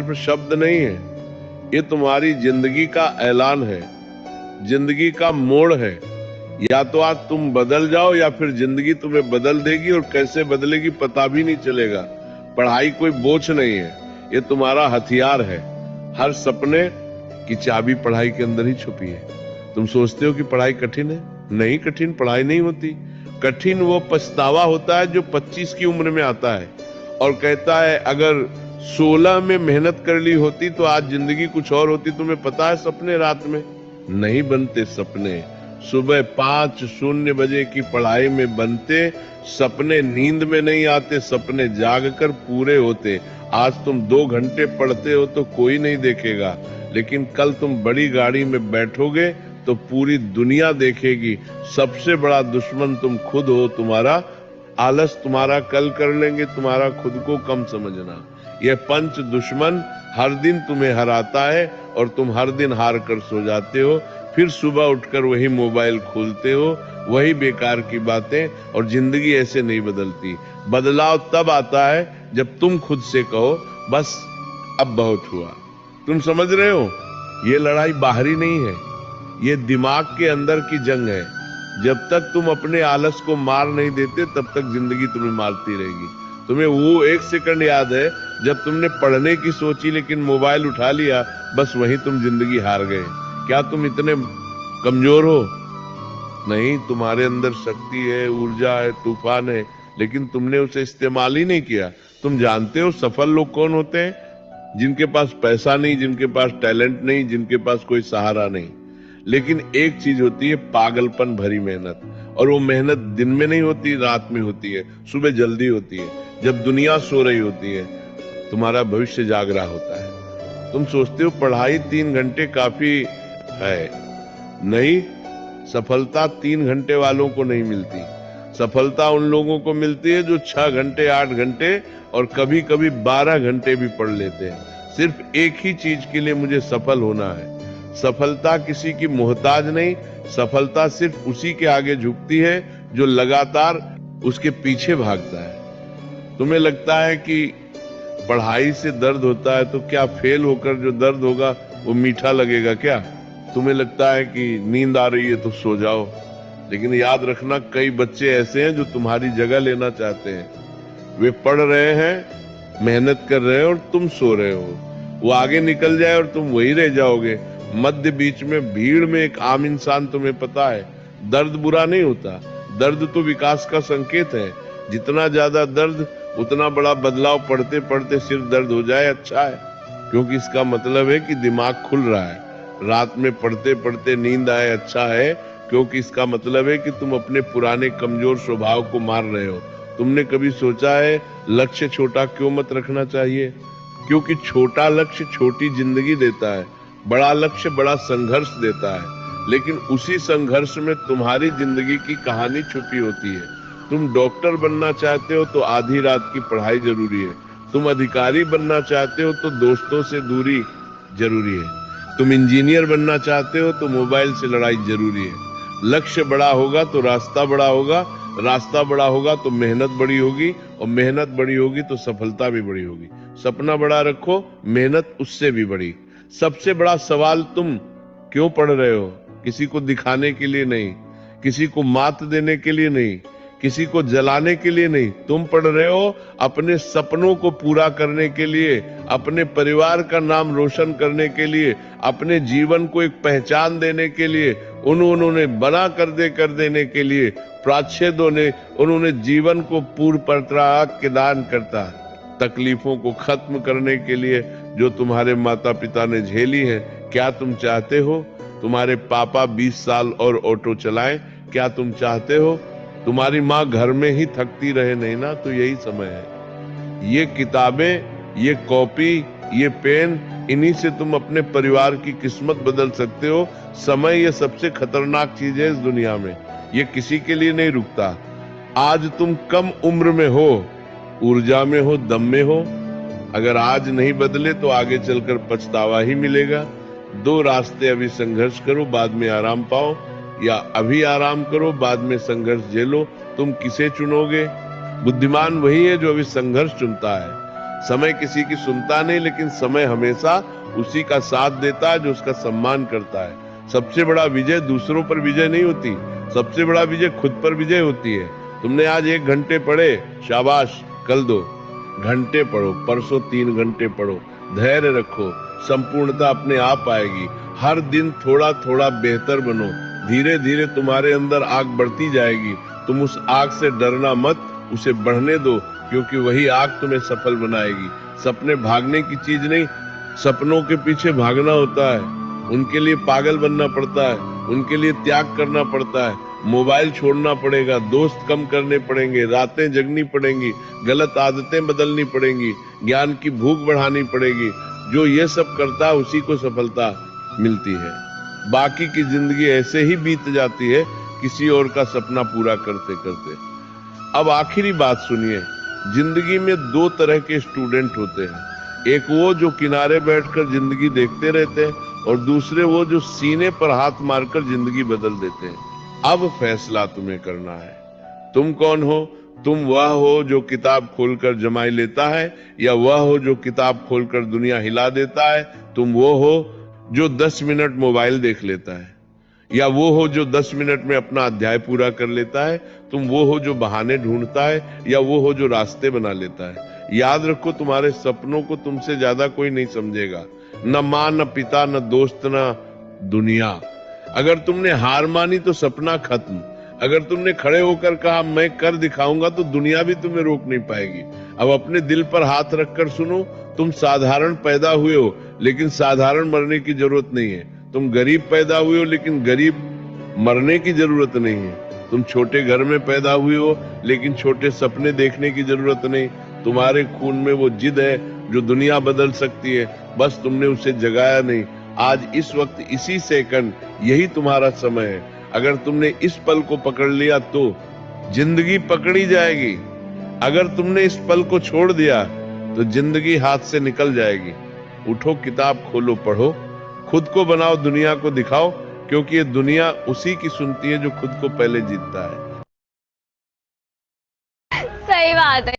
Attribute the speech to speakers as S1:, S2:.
S1: सिर्फ शब्द नहीं है, ये तुम्हारी जिंदगी का ऐलान है, जिंदगी का मोड़ है। या तो आज तुम बदल जाओ या फिर जिंदगी तुम्हें बदल देगी, और कैसे बदलेगी पता भी नहीं चलेगा। पढ़ाई कोई बोझ नहीं है, ये तुम्हारा हथियार है। हर सपने की चाबी पढ़ाई के अंदर ही छुपी है। तुम सोचते हो कि पढ़ाई कठिन है, नहीं, कठिन पढ़ाई नहीं होती। कठिन वो पछतावा होता है जो 25 की उम्र में आता है और कहता है अगर 16 में मेहनत कर ली होती तो आज जिंदगी कुछ और होती। तुम्हें पता है सपने रात में नहीं बनते, सपने सुबह 5:00 बजे की पढ़ाई में बनते। सपने नींद में नहीं आते, सपने जागकर पूरे होते। आज तुम 2 घंटे पढ़ते हो तो कोई नहीं देखेगा, लेकिन कल तुम बड़ी गाड़ी में बैठोगे तो पूरी दुनिया देखेगी। सबसे बड़ा दुश्मन तुम खुद हो। तुम्हारा आलस तुम्हारा कल कर लेंगे, तुम्हारा खुद को कम समझना। यह पंच दुश्मन हर दिन तुम्हें हराता है और तुम हर दिन हार कर सो जाते हो। फिर सुबह उठकर वही मोबाइल खोलते हो, वही बेकार की बातें, और जिंदगी ऐसे नहीं बदलती। बदलाव तब आता है जब तुम खुद से कहो बस अब बहुत हुआ। तुम समझ रहे हो, ये लड़ाई बाहरी नहीं है, ये दिमाग के अंदर की जंग है। जब तक तुम अपने आलस को मार नहीं देते तब तक जिंदगी तुम्हें मारती रहेगी। तुम्हें वो 1 सेकंड याद है जब तुमने पढ़ने की सोची लेकिन मोबाइल उठा लिया, बस वहीं तुम जिंदगी हार गए। क्या तुम इतने कमजोर हो? नहीं, तुम्हारे अंदर शक्ति है, ऊर्जा है, तूफान है, लेकिन तुमने उसे इस्तेमाल ही नहीं किया। तुम जानते हो सफल लोग कौन होते हैं? जिनके पास पैसा नहीं, जिनके पास टैलेंट नहीं, जिनके पास कोई सहारा नहीं, लेकिन एक चीज होती है पागलपन भरी मेहनत। और वो मेहनत दिन में नहीं होती, रात में होती है, सुबह जल्दी होती है, जब दुनिया सो रही होती है, तुम्हारा भविष्य जाग रहा होता है। तुम सोचते हो पढ़ाई 3 घंटे काफी है, नहीं, सफलता 3 घंटे वालों को नहीं मिलती। सफलता उन लोगों को मिलती है जो 6 घंटे, 8 घंटे और कभी कभी 12 घंटे भी पढ़ लेते हैं। सिर्फ एक ही चीज के लिए मुझे सफल होना है। सफलता किसी की मोहताज नहीं, सफलता सिर्फ उसी के आगे झुकती है जो लगातार उसके पीछे भागता है। तुम्हें लगता है कि पढ़ाई से दर्द होता है, तो क्या फेल होकर जो दर्द होगा वो मीठा लगेगा क्या? तुम्हें लगता है कि नींद आ रही है तो सो जाओ, लेकिन याद रखना कई बच्चे ऐसे हैं जो तुम्हारी जगह लेना चाहते हैं। वे पढ़ रहे हैं, मेहनत कर रहे हैं और तुम सो रहे हो। वो आगे निकल जाए और तुम वही रह जाओगे मध्य बीच में, भीड़ में। एक आम इंसान, तुम्हें पता है दर्द बुरा नहीं होता, दर्द तो विकास का संकेत है। जितना ज्यादा दर्द उतना बड़ा बदलाव। पढ़ते पढ़ते सिर्फ दर्द हो जाए अच्छा है, क्योंकि इसका मतलब है कि दिमाग खुल रहा है। रात में पढ़ते पढ़ते नींद आए अच्छा है, क्योंकि इसका मतलब है कि तुम अपने पुराने कमजोर स्वभाव को मार रहे हो। तुमने कभी सोचा है लक्ष्य छोटा क्यों मत रखना चाहिए? क्योंकि छोटा लक्ष्य छोटी जिंदगी देता है, बड़ा लक्ष्य बड़ा संघर्ष देता है। लेकिन उसी संघर्ष में तुम्हारी जिंदगी की कहानी छुपी होती है। तुम डॉक्टर बनना चाहते हो तो आधी रात की पढ़ाई जरूरी है। तुम अधिकारी बनना चाहते हो तो दोस्तों से दूरी जरूरी है। तुम इंजीनियर बनना चाहते हो तो मोबाइल से लड़ाई जरूरी है। लक्ष्य बड़ा होगा तो रास्ता बड़ा होगा, रास्ता बड़ा होगा तो मेहनत बड़ी होगी, और मेहनत बड़ी होगी तो सफलता भी बड़ी होगी। सपना बड़ा रखो, मेहनत उससे भी बड़ी। सबसे बड़ा सवाल, तुम क्यों पढ़ रहे हो? किसी को दिखाने के लिए नहीं, किसी को मात देने के लिए नहीं, किसी को जलाने के लिए नहीं। तुम पढ़ रहे हो अपने सपनों को पूरा करने के लिए, अपने परिवार का नाम रोशन करने के लिए, अपने जीवन को एक पहचान देने के लिए। उन्होंने बना कर देने के लिए। प्राच्छेदों ने उन्होंने जीवन को पूर्ण प्रत्राग के दान करता है। तकलीफों को खत्म करने के लिए जो तुम्हारे माता पिता ने झेली है। क्या तुम चाहते हो तुम्हारे पापा 20 साल और ऑटो चलाएं? क्या तुम चाहते हो तुम्हारी माँ घर में ही थकती रहे? नहीं ना, तो यही समय है। ये किताबें, ये कॉपी, ये पेन, इन्हीं से तुम अपने परिवार की किस्मत बदल सकते हो। समय ये सबसे खतरनाक चीज है इस दुनिया में, ये किसी के लिए नहीं रुकता। आज तुम कम उम्र में हो, ऊर्जा में हो, दम में हो। अगर आज नहीं बदले तो आगे चलकर पछतावा ही मिलेगा। 2 रास्ते, अभी संघर्ष करो बाद में आराम पाओ, या अभी आराम करो बाद में संघर्ष झेलो। तुम किसे चुनोगे? बुद्धिमान वही है जो अभी संघर्ष चुनता है। समय किसी की सुनता नहीं, लेकिन समय हमेशा उसी का साथ देता है जो उसका सम्मान करता है। सबसे बड़ा विजय दूसरों पर विजय नहीं होती, सबसे बड़ा विजय खुद पर विजय होती है। तुमने आज 1 घंटे पढ़े, शाबाश, कल 2 घंटे पढ़ो, परसों 3 घंटे पढ़ो, धैर्य रखो, संपूर्णता अपने आप आएगी। हर दिन थोड़ा थोड़ा बेहतर बनो, धीरे धीरे तुम्हारे अंदर आग बढ़ती जाएगी। तुम उस आग से डरना मत, उसे बढ़ने दो, क्योंकि वही आग तुम्हें सफल बनाएगी। सपने भागने की चीज नहीं, सपनों के पीछे भागना होता है, उनके लिए पागल बनना पड़ता है, उनके लिए त्याग करना पड़ता है। मोबाइल छोड़ना पड़ेगा, दोस्त कम करने पड़ेंगे, रातें जगनी पड़ेंगी, गलत आदतें बदलनी पड़ेंगी, ज्ञान की भूख बढ़ानी पड़ेगी। जो ये सब करता है उसी को सफलता मिलती है। बाकी की जिंदगी ऐसे ही बीत जाती है, किसी और का सपना पूरा करते करते। अब आखिरी बात सुनिए, जिंदगी में 2 तरह के स्टूडेंट होते हैं। एक वो जो किनारे बैठकर जिंदगी देखते रहते हैं, और दूसरे वो जो सीने पर हाथ मारकर जिंदगी बदल देते हैं। अब फैसला तुम्हें करना है, तुम कौन हो? तुम वह हो जो किताब खोलकर जमाई लेता है, या वह हो जो किताब खोलकर दुनिया हिला देता है? तुम वो हो जो 10 मिनट मोबाइल देख लेता है, या वो हो जो 10 मिनट में अपना अध्याय पूरा कर लेता है? तुम वो हो जो बहाने ढूंढता है, या वो हो जो रास्ते बना लेता है? याद रखो, तुम्हारे सपनों को तुमसे ज्यादा कोई नहीं समझेगा, न माँ, न पिता, न दोस्त, न दुनिया। अगर तुमने हार मानी तो सपना खत्म। अगर तुमने खड़े होकर कहा मैं कर दिखाऊंगा, तो दुनिया भी तुम्हें रोक नहीं पाएगी। अब अपने दिल पर हाथ रखकर सुनो, तुम साधारण पैदा हुए हो, लेकिन साधारण मरने की जरूरत नहीं है। तुम गरीब पैदा हुए हो, लेकिन गरीब मरने की जरूरत नहीं है। तुम छोटे घर में पैदा हुए हो, लेकिन छोटे सपने देखने की जरूरत नहीं। तुम्हारे खून में वो जिद है जो दुनिया बदल सकती है, बस तुमने उसे जगाया नहीं। आज इस वक्त, इसी सेकंड, यही तुम्हारा समय है। अगर तुमने इस पल को पकड़ लिया तो जिंदगी पकड़ी जाएगी। अगर तुमने इस पल को छोड़ दिया तो जिंदगी हाथ से निकल जाएगी। उठो, किताब खोलो, पढ़ो, खुद को बनाओ, दुनिया को दिखाओ, क्योंकि ये दुनिया उसी की सुनती है जो खुद को पहले जीतता है।
S2: सही बात है।